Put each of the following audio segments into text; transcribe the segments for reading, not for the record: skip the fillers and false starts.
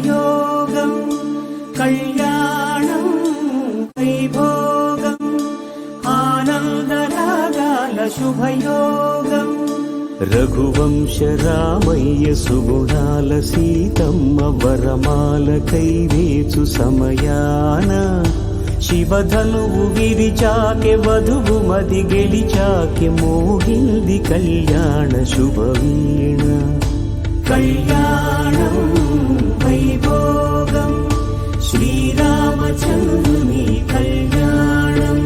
శుభయోగం కళ్యాణం వైభోగం ఆనందరాగాల శుభయోగం రఘువంశ రామయ్య సుగుణాల సీతమ్మ వరమాల కైవేచు సమయాన శివధనువు విరిచాకె వధువు మది గెలిచాకె మోగింది కళ్యాణ శుభవీణ కళ్యాణం వైభోగం శ్రీరామచంద్రుని కళ్యాణం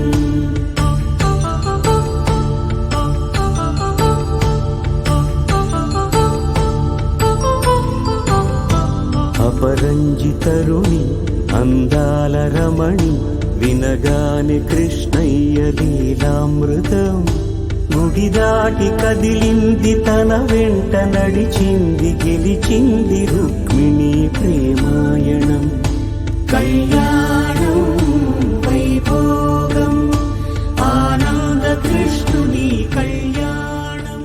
అపరంజితరుణి అందాల రమణి వినగాని కృష్ణయ్య లీలామృతం గుడి దాటి కదిలింది తన వెంట నడిచింది గెలిచింది రుక్మిణి ప్రేమాయణం కళ్యాణం వైభోగం ఆనంద కృష్ణుని కళ్యాణం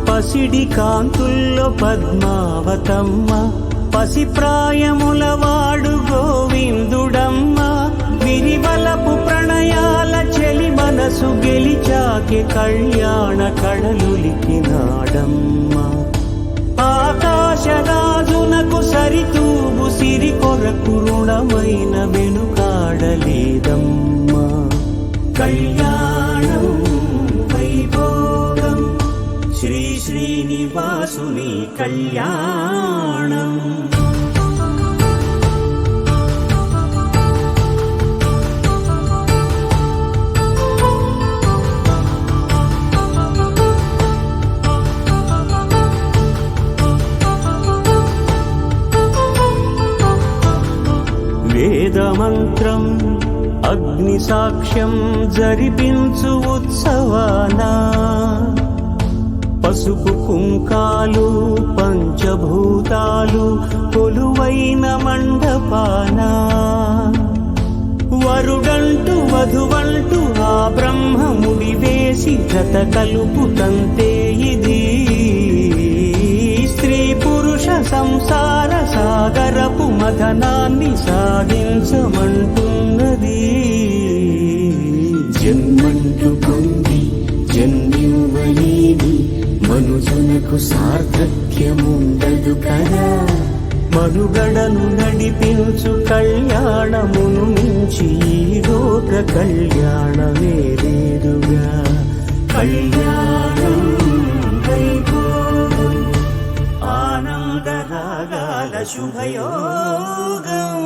పసిడి కాంతుల్లో పద్మావతమ్మ పసిప్రాయముల వాడు గోవిందుడమ్మ విరివలపు ప్రణయాల చెలి మనసు గెలిచాకె కళ్యాణ కళలులికినాడమ్మ ఆకాశరాజునకు సరితూగు సిరి కొరకు రుణమైన వెనుకాడలేదమ్మ కళ్యాణం వైభోగం శ్రీ శ్రీనివాసుని కళ్యాణం వేదమంత్రం అగ్ని సాక్ష్యం జరిపించు ఉత్సవానా పసుపు కుంకాలు పంచభూతాలు కొలువైన మండపాన వరుడంటూ వధువంటూ ఆ బ్రహ్మముడి వేసి జత కలుపుతంతే ఇది స్త్రీ పురుష సంసార సాగరపు మథనాన్ని సాధించమంటున్నది జన్మంటూ పొంది జన్మివ్వలేని మనుజునకు సార్థక్యముండదు కదా మనుగడను నడిపించు కళ్యాణమును మించి ఈ లోక కళ్యాణమే లేదుగా కళ్యాణం వైభోగం ఆనందరాగాల శుభయోగం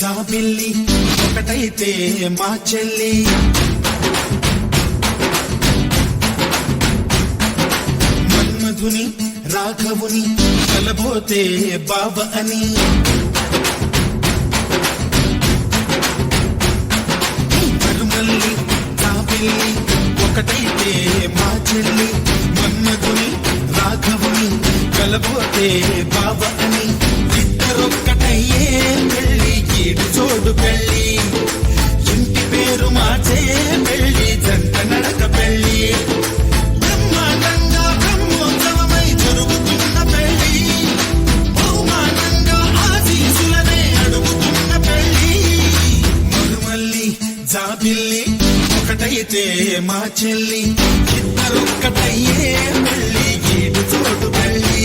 జాబిల్లి ఒకటైతే మా చెల్లి మన్మధుని రాఘవుని కలబోతే బావ అని మరుమల్లి జాబిల్లి ఒకటైతే మా చెల్లి మన్మధుని రాఘవుని కలబోతే బావ అని ఇద్దరొక్కటయ్యే పెళ్ళి ఈడు చోడు పెళ్ళి ఇంటి పేరు మార్చే పెళ్ళి జంట నడక పెళ్ళి బ్రహ్మాండంగా బ్రహ్మోత్సవమై జరుగుతున్న పెళ్ళి బహుమానంగా ఆశీసులనే అడుగుతున్న పెళ్ళి మరుమల్లి జాబిల్లి ఒకటైతే మా చెల్లి ఇద్దరొక్కటయ్యే పెళ్ళి ఈడు చోడు పెళ్ళి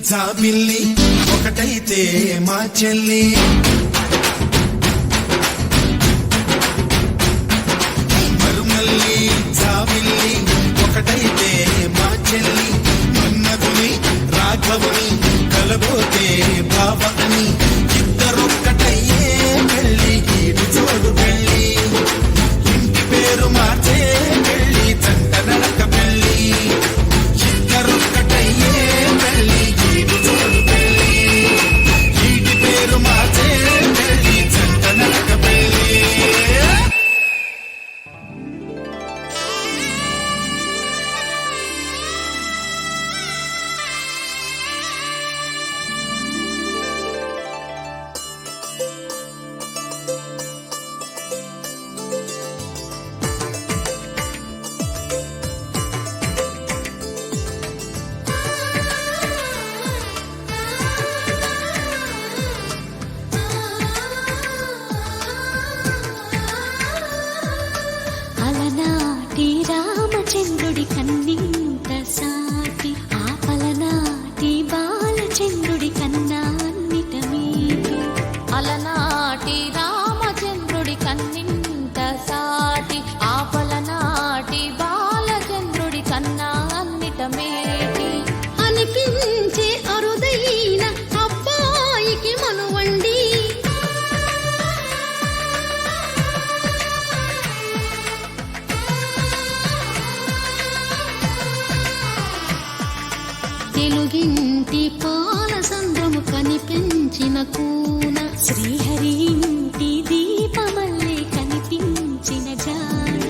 జాబిల్లి ఒకటైతే మా చెల్లి మరుమల్లి జాబిల్లి ఒకటైతే మా చెల్లి మన్నదుని రాఘవుని కలబోతే బావ అని ఇద్దరొక్కటయ్యే పెళ్ళి ఈడు చూడు పెళ్ళి ఇంటి పేరు మార్చే పెళ్ళి జంట నడక పెళ్ళి ఇద్దరొక్కటయ్యే పెళ్ళి ఈడు చూడు పెళ్ళి ఇంటి పేరు మార్చే పెళ్ళి జంట నడక పెళ్ళి అలనాటి రామచంద్రుడి కన్నింత సాటి ఆపలనాటి బాలచంద్రుడి కన్నా అన్నిట మీది అలనాటి రామచంద్రుడి కన్నింత సాటి ఆపలనాటి బాలచంద్రుడి కన్నా అన్నిట మేటి అనిపించే అరుదైన అబ్బాయికి మనువండి తెలుగింటి పాల సంద్రము కనిపించిన కూన శ్రీహరి ఇంటి దీపమల్లే కనిపించిన జాన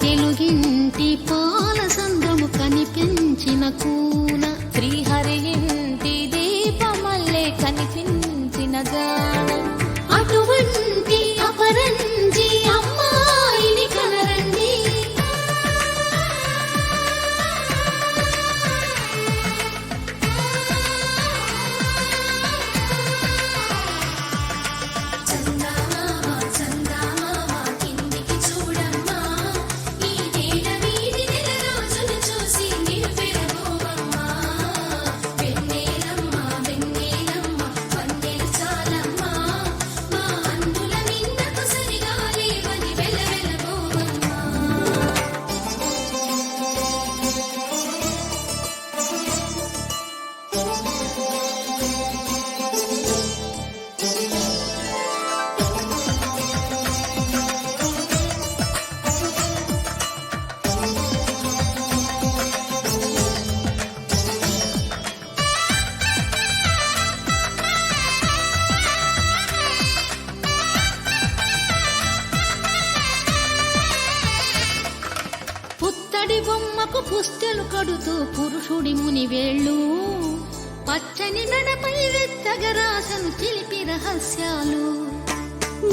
తెలుగింటి పాల సంద్రము కనిపించిన కూన శ్రీహరి ఇంటి దీపమల్లే కనిపించిన గానం అటువంటి అపరంజి అమ్మాయిని కనరండి పుత్తడి బొమ్మకు పుస్తెలు కడుతూ పురుషుడి ముని వేళ్ళు పచ్చని నడపై వెత్తగరాసను చిలిపి రహస్యాలు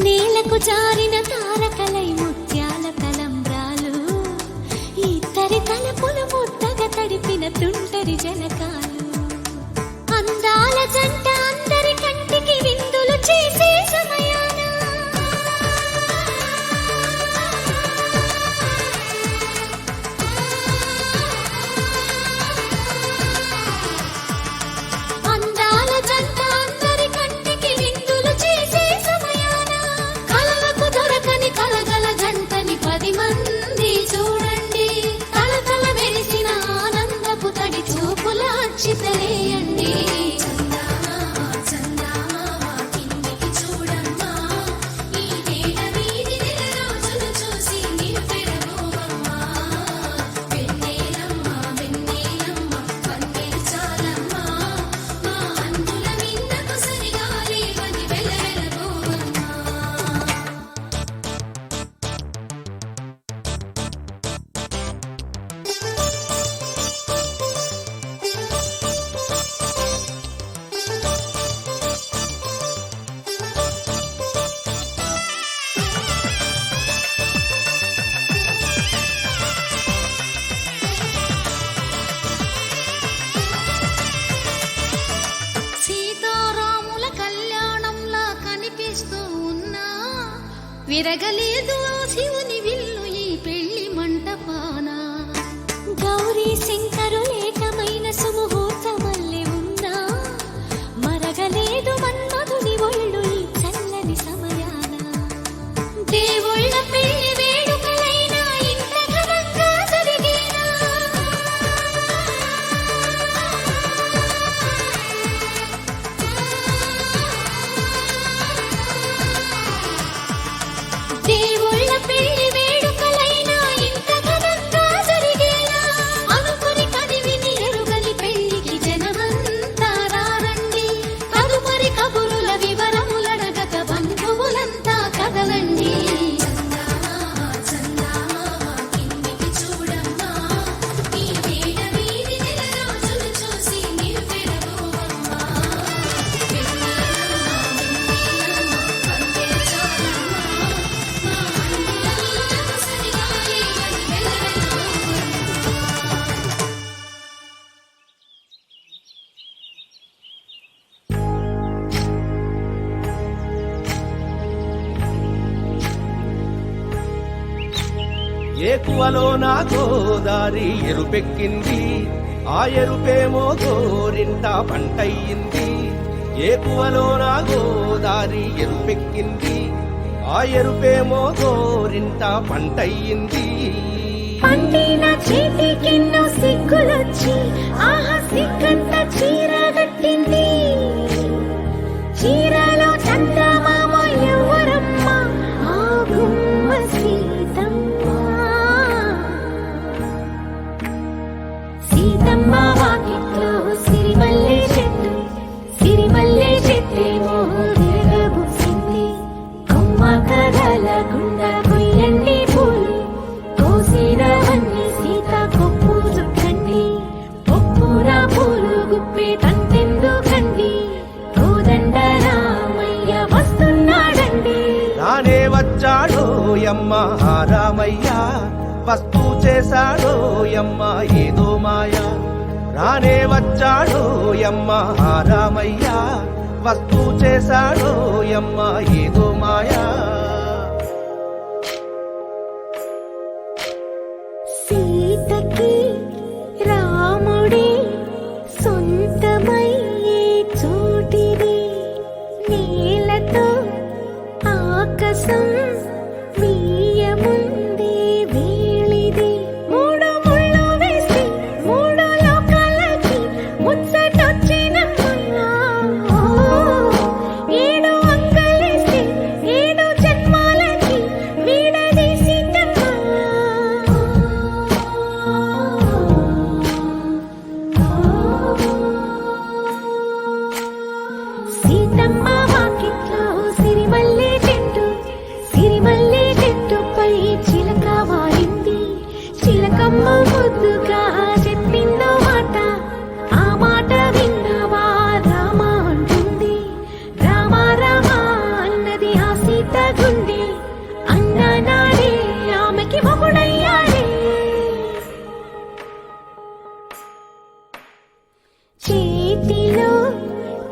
నేలకు జారిన తారకలై ముత్యాల తలంబ్రాలు ఇద్దరి తలపులు ముద్దగా తడిపిన తుంటరి జలకాలు అందాల జంట అందరి కంటికి విందులు చేసే సమయాన అందాల జంట అందరి కంటికి విందులు చేసే సమయాన కలలకు దొరకని కలగల జంటని 10 మంది చూడండి తలతల వెలిసిన ఆనందపు తడి చూపుల అచ్చితలేయండి విరగలేదు ఆ శివుని విల్లు ఈ పెళ్లి మంటపాన. గౌరీ శంకరులేకమైన సుముహూర్తమల్లె ఉన్నా ఏకువలో నా గోదారి ఎరుపెక్కింది, ఆ ఎరుపేమో గోరింట పంటయ్యింది. ఏకువలో నా గోదారి ఎరుపెక్కింది, ఆ ఎరుపేమో గోరింట పంటయ్యింది. పండిన చేతికెన్నో సిగ్గులొచ్చి ఆహా సిగ్గంత చీర కట్టింది. చీరలో చందమామ ఎవరమ్మ, ఆ గుమ్మ సీతమ్మ. సీతమ్మ వాకిట్లో సిరిమల్లె చెట్టు, సిరిమల్లె చెట్టేమో విరగబూసింది. కొమ్మ కదలకుండా కొయ్యండి పూలు, కోసినవన్నీ సీత కొప్పు చుట్టండి. కొప్పున పూలు గుప్పే తంతెందుకండి, కోదండ రామయ్య వస్తున్నాడండి. రానే వచ్చాడో యమ్మ ఆ రామయ్య, వస్తూ చేశాడో యమ్మ ఏదో మాయా. రానే వచ్చాడో యమ్మ ఆ రామయ్య, వస్తూ చేశాడో యమ్మ ఏదో మాయా. సీతకి రాముడే సొంతమయ్యే చోటిది, నేలతో ఆకాశం వీయముందే వేళిది. మూడు ముళ్ళు వేసి మూడు లోకాలకి ముచ్చటొచ్చినమ్మా. ఏడు అంగలేసి ఏడు జన్మాలకి వీడదీసిందమ్మా. సీతమ్మ వాకిట్లో సిరిమల్లె చెట్టు, సిరిమల్లె చెట్టుపై చిలక వాలింది. చిలకమ్మ ముద్దుగా చెప్పిందో మాట, ఆ మాట విన్నవా రామ అంటుంది. రామ రామ అన్నది ఆ సీత గుండె, అన్న నాడే ఆమెకి మొగుడయ్యాడే. చేతిలో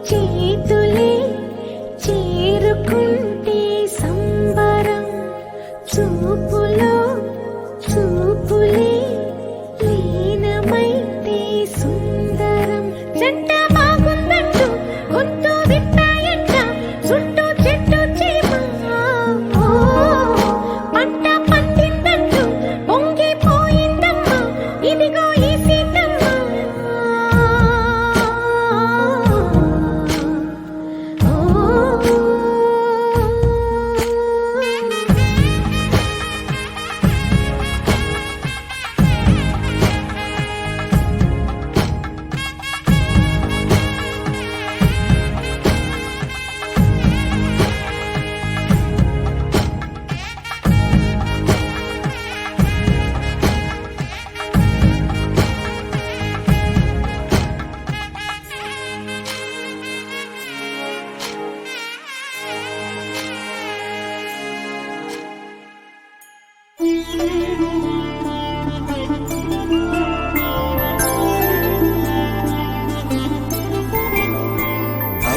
చేతులే చేరుకుంటే సంబరం, చూపులో చూపులే లీనమైతే సుందరం. జంట బాగుందంటూ గొంతు విప్పాయంట చుట్టూ చెట్టు చీమ. పంట పండిందంటూ పొంగిపోయిందమ్మా, ఇదిగో ఈ సీతమ్మ.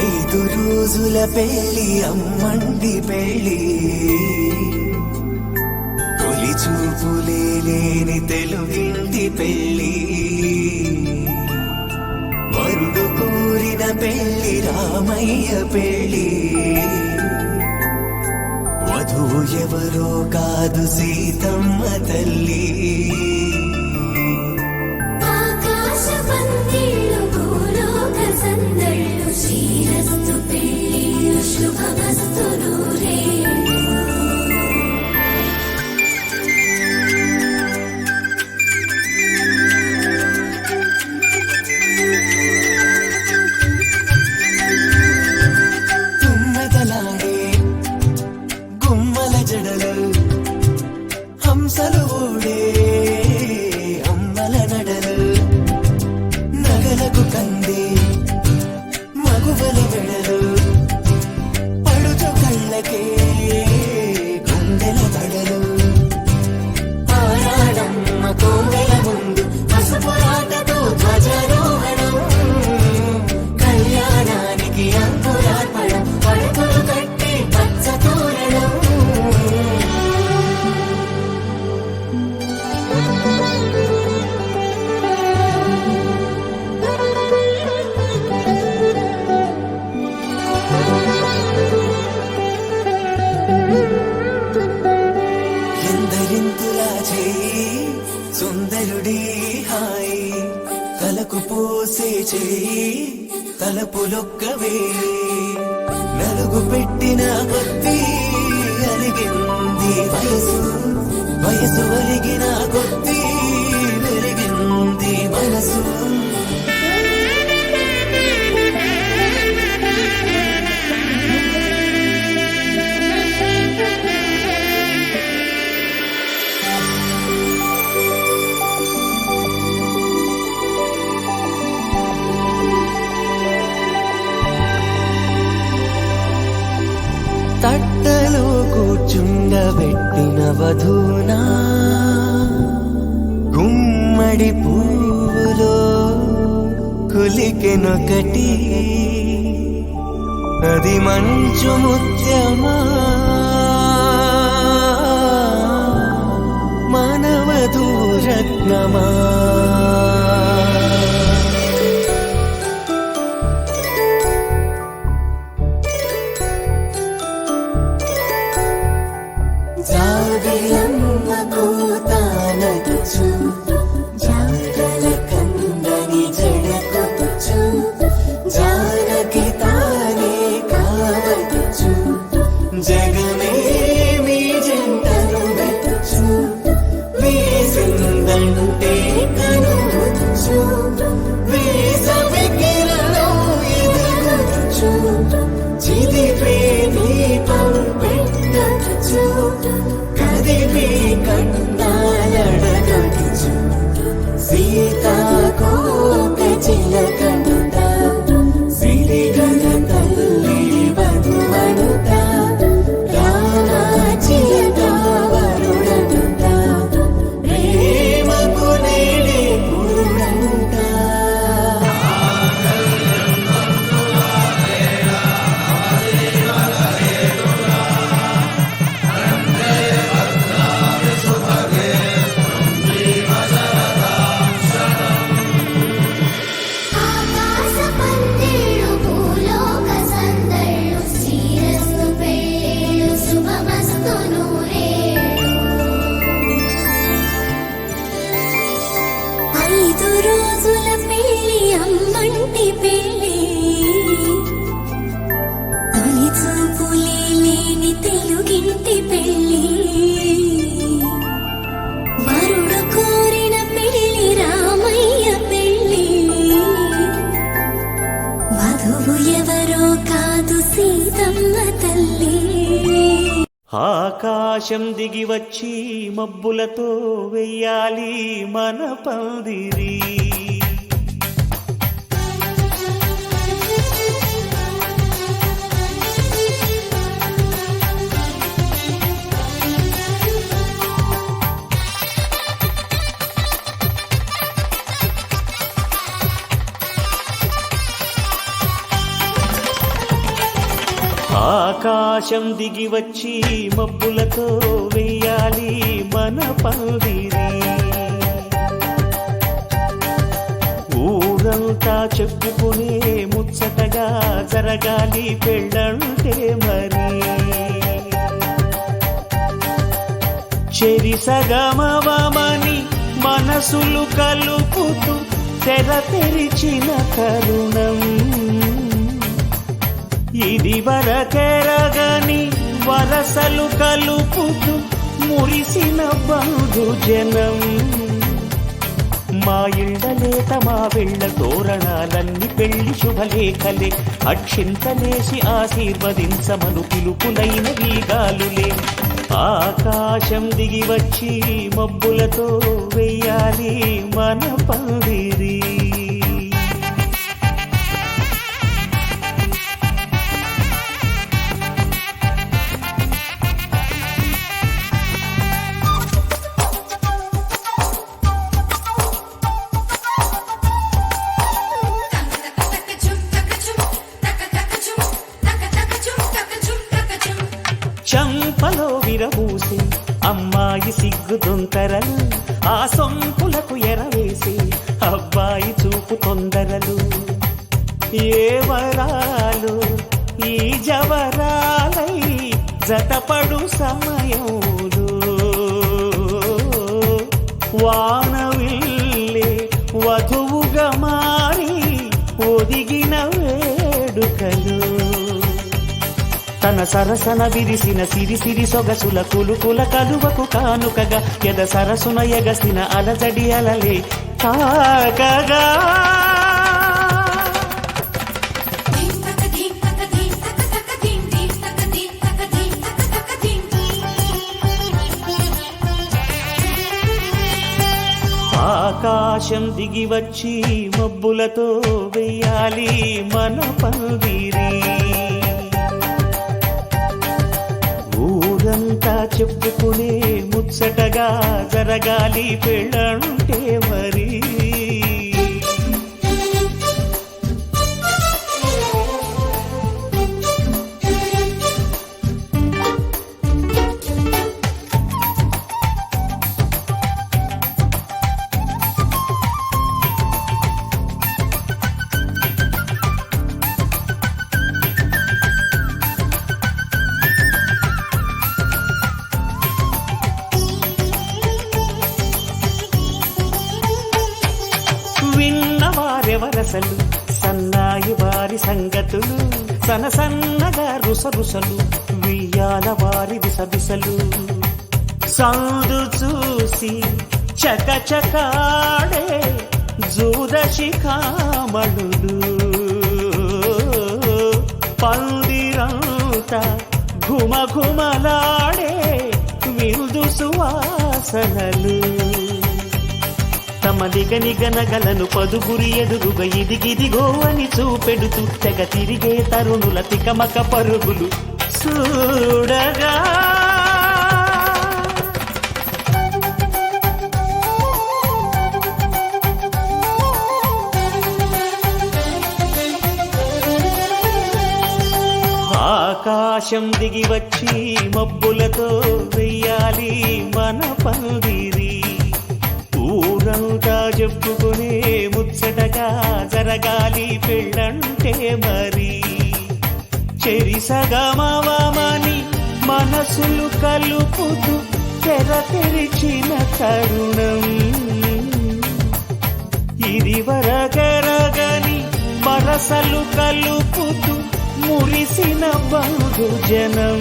ఐదు రోజుల పెళ్లి అమ్మండి పెళ్లి, తొలి చూపులే లేని తెలుగింటి పెళ్లి. వరుడు కోరిన పెళ్లి రామయ్య పెళ్లి, వధువు ఎవరో కాదు సీతమ్మ తల్లి. ఆకాశ పందిళ్ళు భూలోక సందళ్ళు, శ్రీరస్తు పెళ్ళిళ్ళు శుభమస్తు నూరేళ్ళు. తుమ్మెదలాడే గుమ్మల జడలు, హంసలు ఊడే అమ్మల నడలు, నగలకు కంది మగువల వెడలు, పడుచు తలపులొక్కవే నలుగు పెట్టిన కొద్దీ అలిగింది వయసు వయసు ఒలిగిన కొద్దీ వెలిగింది మనసు తట్టలో కూర్చుండబెట్టిన వధూనా గుమ్మడి పువ్వులో కులికెనొకటి అది మంచు ముత్యమా మానవధూ రత్నమా జాబిలమ్మ కూతానదుచు జాగల కందని జడకొచ్చు జానకి తానే కావదుచు జగమే మీ జంటను వెతుచు వేసిందంటే కనుచు వేసవి కిరణం ఎదుగుచు చిదిపే దీపం పెట్టచ్చు కదిపే కండాలడగచ్చు సీతాకోక చిలకనుట సిరిగల తల్లి వధువనుట రానా చిలక వరుడనుట ప్రేమకు నేడే పురుడంట ఆకాశ పందిళ్ళు భూలోక సందళ్ళు శ్రీరస్తు పెళ్ళిళ్ళు శుభమస్తు నూరేళ్ళు 5 రోజుల పెళ్ళి అమ్మంటి పెళ్ళి తొలి చూపులే లేని తెలుగింటి పెళ్ళి వరుడు కోరిన పెళ్ళి రామయ్య పెళ్ళి వధువు ఎవరో కాదు సీతమ్మ తల్లి ఆకాశం దిగి వచ్చి మబ్బులతో వెయ్యాలి మన పందిరి ఆకాశం దిగి వచ్చి మబ్బులతో వెయ్యాలి మన పందిరి ఊరంతా చెప్పుకునే ముచ్చటగా జరగాలి పెళ్ళంటే మరి చెరి సగమవమని మనసులు కలుపుతూ తెర తెరిచిన తరుణం ఇది వరకెరగని వరసలు కలుపుతూ మురిసిన బంధుజనం మా ఇళ్ళలేత మా వెళ్ళ తోరణాలన్నీ పెళ్లి శుభలేఖలే అక్షింతలేసి ఆశీర్వదించమను పిలుపులైన వీగాలులే ఆకాశం దిగి వచ్చి మబ్బులతో వెయ్యాలి మన పందిరి చంపలో విరబూసి అమ్మాయి సిగ్గుదొంతరలు ఆ సొంపులకు ఎరవేసి అబ్బాయి చూపు తొందరలు ఏ వరాలు ఈ జవరాలై జతపడు సమయంలో వానవిల్లే వధువుగా మారి ఒదిగిన వేడుకలు తన సరసన విరిసిన సిరిసిరి సొగసుల కులుకుల కలువకు కానుకగా ఎద సరసున ఎగసిన అలజడి అలలే తాకగా ఆకాశం దిగి వచ్చి మబ్బులతో వెయ్యాలి మన పందిరి ఊరంతా చెప్పుకునే ముచ్చటగా జరగాలి పెళ్ళంటే మరి విన్నవారెవరసలు సన్నాయి వారి సంగతులు సన్నగా రుసరుసలు వియ్యాల వారి విసవిసలు సౌదు చూసి చకచకాడే జూదశిఖామణులు పందిరంతా ఘుమఘుమలాడే విందు సువాసనలు తమ నిగనగలను పదుగురి ఎదురుగా ఇదిగిదిగో అని చూపెడుతూ తెగ తిరిగే తరుణుల తికమక పరుగులు చూడగా ఆకాశం దిగి వచ్చి మబ్బులతో వెయ్యాలి మన పందిరి ఊరంతా చెప్పుకునే ముచ్చటగా జరగాలి పెళ్ళంటే మరి చెరిసగమవమని మనసులు కలుపుతూ తెర తెరిచిన తరుణం ఇది వరగరగని వరసలు కలుపుతూ మురిసిన బంధుజనం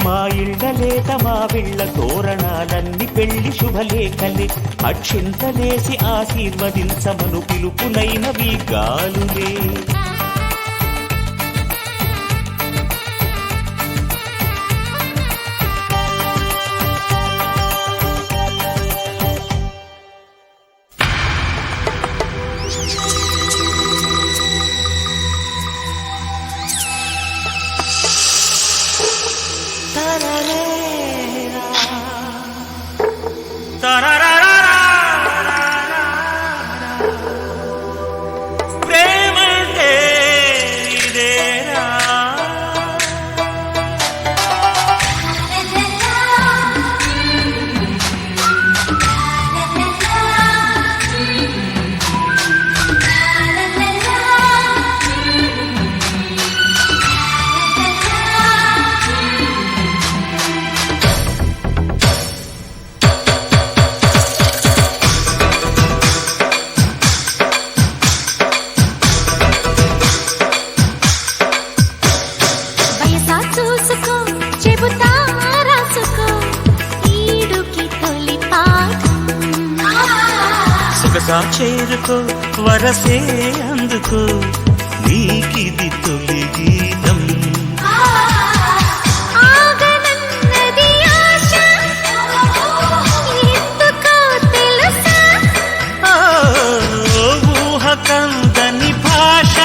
మా ఇళ్ళలేత మా విళ్ళ తోరణాలన్నీ పెళ్లి శుభలేఖలే అక్షింతలేసి ఆశీర్వదించమను పిలుపులైనవి గాలులే ప్రేమంటే ఇదేరా చేరుకో వరసే అందుకో నీకిది తొలి గీతం ఊహ కందని భాష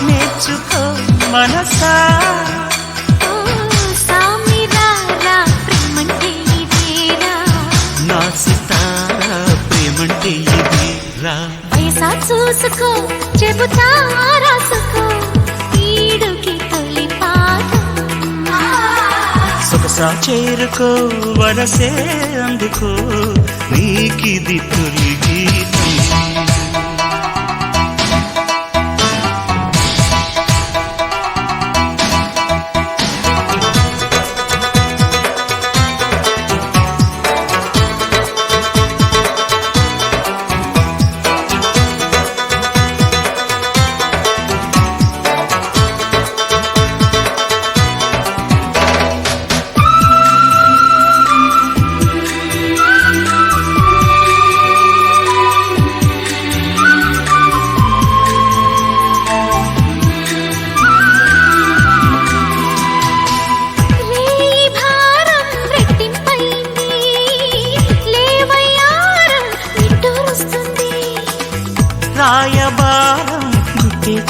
నేర్చుకో మనసా చూసుకో చెబుతా రాసుకో ఈడుకి తొలి పాఠం సొగసా చేరుకో వరసే అందుకో నీకిది తొలి గీతం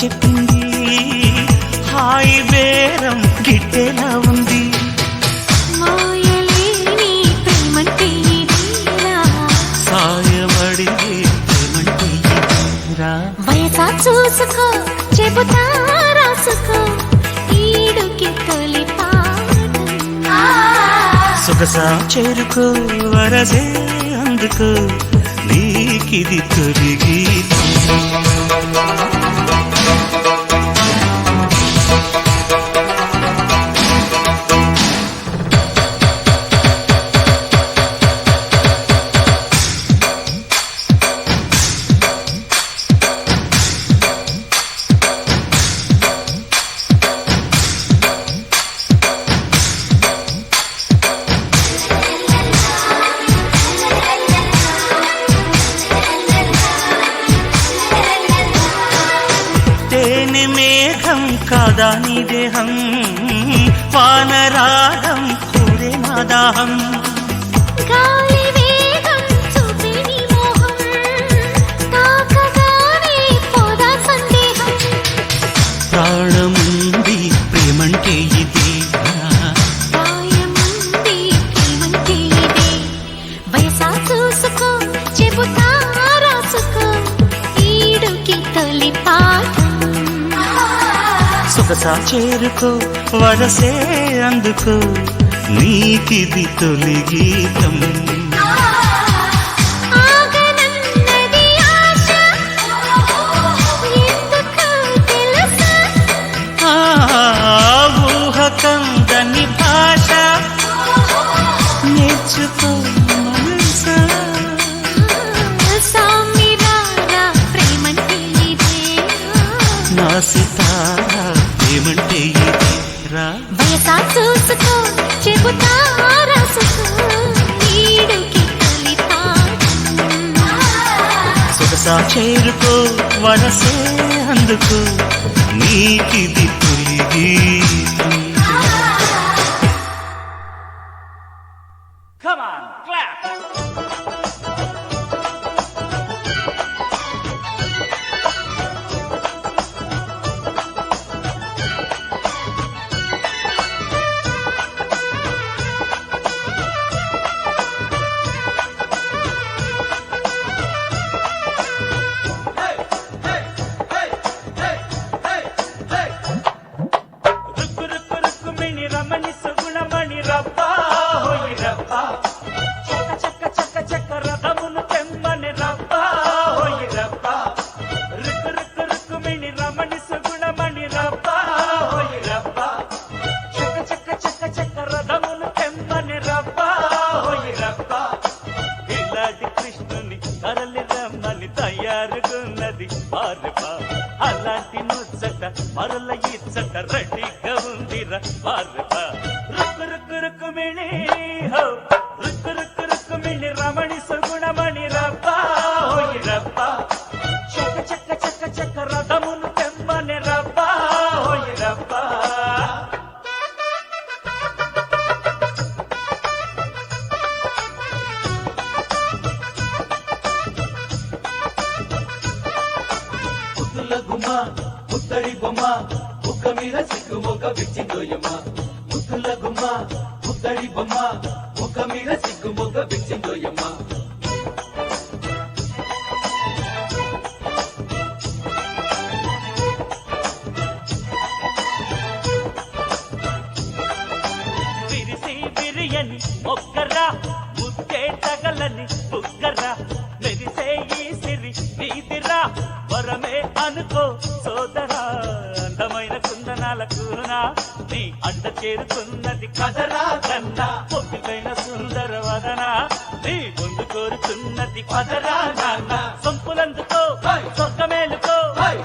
చెప్పింది హాయి బేరం గిట్టేలా ఉంది మాయలేని ప్రేమంటే ఇదేరా. సాయబడి ఏమంటే ఇదేరా. వయసా చూసుకో చెబుతా రాసుకో ఈడుకి తొలి పాఠం. సొగసా చేరుకో వరసే అందుకో నీకిది తొలి గీతం తేనె మేఘం కాదా నీ దేహం వానరాగం కూడే నా దాహం గాలి వేగం చూపే నీ మోహం తాకగానే పోదా సందేహం. ప్రాణముంది ప్రేమంటే ఇదేనా ప్రాయముంది ప్రేమంటే ఇదే. వయసా చూసుకో చెబుతా రాసుకో ఈడుకి తొలి పాఠం. సొగసా చేరుకో వరసే అందుకో నీకిది తొలి గీతం ఆగనన్నది ఆశ ఎందుకో తెలుసా. ఆ ఊహ కందని భాష నేర్చుకో మనసా సామిరారా ప్రేమంటే ఇదేరా. నా సితారా ఏమంటే ఇదేరా. వయసా చూసుకో చెబుతా రాసుకో ఈడుకి తొలి పాఠం. సొగసా చేరుకో వరసే అందుకో నీకిది తొలి గీతం Come on, clap! రుక్కు రుక్కు రుక్కు మిని రమణి సుగుణమణి రబ్బా హోయి రబ్బా చక్క చక్క చక్క చక్క రథమును తెమ్మని రబ్బా హోయి రబ్బా రుక్కు రుక్కు రుక్కు మిని రమణి సుగుణమణి రబ్బా హోయి రబ్బా చక్క చక్క చక్క చక్క రథమును తెమ్మని రబ్బా హోయి రబ్బా ఇలాంటి కృష్ణుని తరలి రమ్మని తయారుగున్నది వారబా అలాంటి ముచ్చట మరల ఇచ్చట రెడీగా ఉందిరా వారబా రుక్కు రుక్కు రుక్కు మిణి హో రుక్కు రుక్కు రుక్కు మిణి రమణి సుగుణమణి రబ్బా హోయి రబ్బా చక్క చక్క చక్క చక్క రథమును తెమ్మని రబ్బా హోయి రబ్బా ముద్దుల గుమ్మ ముద్దడి బొమ్మ ముక్క మీద సిగ్గు మొక్క బిచ్చిందోయమ్మ ముద్దుల గుమ్మ ముద్దడి బొమ్మ ముక్క మీద సిగ్గు మొక్క బిచ్చిందోయమ్మ విరిసి విరియని మొక్కరా ముద్దే తగలని బుగ్గరా మెరిసే ఈ సిరి నీదిరా వరమే అనుకో సోదరా అందమైన కుందనాల కూనా నీ అండ చేరుతున్నది కదరా కన్నా పొద్దుకైన సుందర వదనా నీ ముందు కోరుతున్నది పదరా నాన్న సొంపులందుకో స్వర్గమేలుకో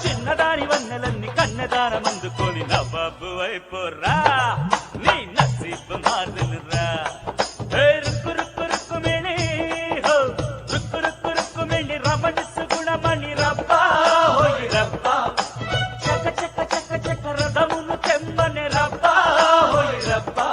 చిన్నదాని వన్నెలన్నీ కన్నెదానం అందుకొని నవ్వు వైపోరా నీ నసీబు మారునురా రుక్కు రుక్కు రుక్కు మిణి హో రుక్కు రుక్కు రుక్కు మిణి రమణి సుగుణమణి రబ్బా హోయి రబ్బా చక్క చక్క చక్క చక్క రథమును తెమ్మని రబ్బా హోయి రబ్బా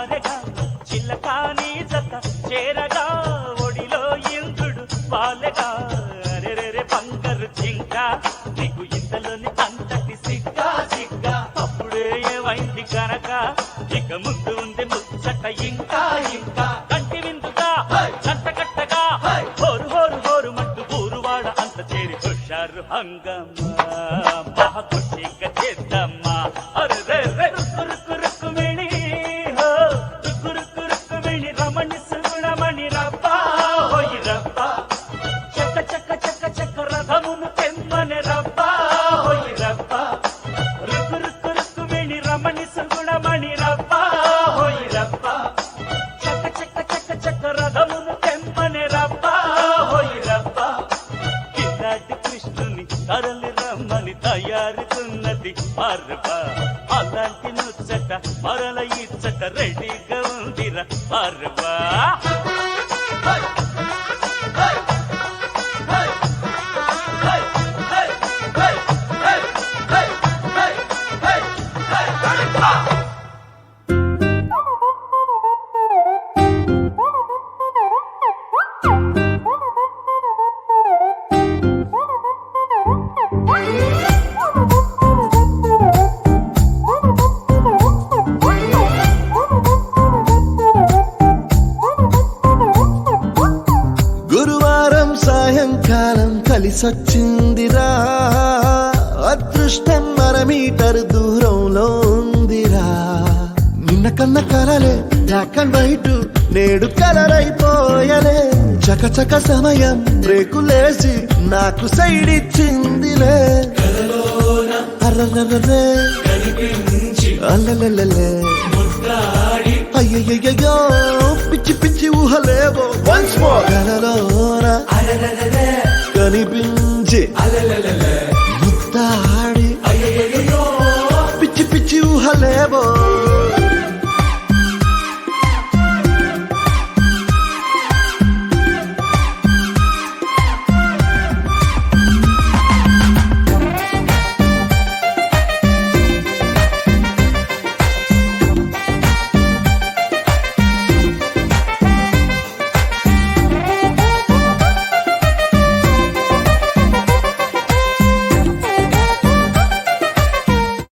జారగా చిల్లకాని జత చేరగా ఒడిలో ఇంద్రుడు వాలగా అరెరెరె బంగారు జింక నీకు ఇంతలోని అంతటి సిగ్గా సిగ్గా అప్పుడే ఏమైంది కనుక ఇక ముందు ఉంది ముచ్చట ఇంకా ఇంకా కంటి విందుగా కట్టకట్టగా హోరు హోరు హోరు మంటూ ఊరువాడ అంత చేరి హుషారు హంగమ్మా మహా ఖుషిగా చేద్దామా అరెరెరె రుక్కు రుక్కు రుక్కుమిణి హో రుక్కు రుక్కు రుక్కుమిణి రమణి సుగుణమణి రబ్బా హోయి రబ్బా చక్క చక్క చక్క చక్క రథమును తెమ్మని రబ్బా హోయి రబ్బా రుక్కు రుక్కు రుక్కుమిణి రమణి సుగుణమణి రబ్బా హోయి రబ్బా చక్క చక్క చక్క చక్క రథమును తెమ్మని రబ్బా హోయి రబ్బా కిందాటి కృష్ణుని తరలి రమ్మని తయారుతున్నది పర్వా అలాంటి ముచ్చట మరల ఇచ్చట రెడీగా ఉందిరా పర్వా గురువారం సాయంకాలం కలిసొచ్చిందిరా అదృష్టం మన మీటర్ దూరంలో ఉందిరా నిన్న కన్న కలలే బ్లాక్ అండ్ వైట్ నేడు కలర్ అయిపోయలే చకచక సమయం బ్రేకులేసి నాకు సైడ్ ఇచ్చిందిలే అర్రర్రర్రే అల్లలల్లలే అయ్యయ్యో పిచ్చి పిచ్చి ఊహలేవో వన్స్ మోర్ కలలోన కనిపించి ముద్దాడి పిచ్చి పిచ్చి ఊహలేవో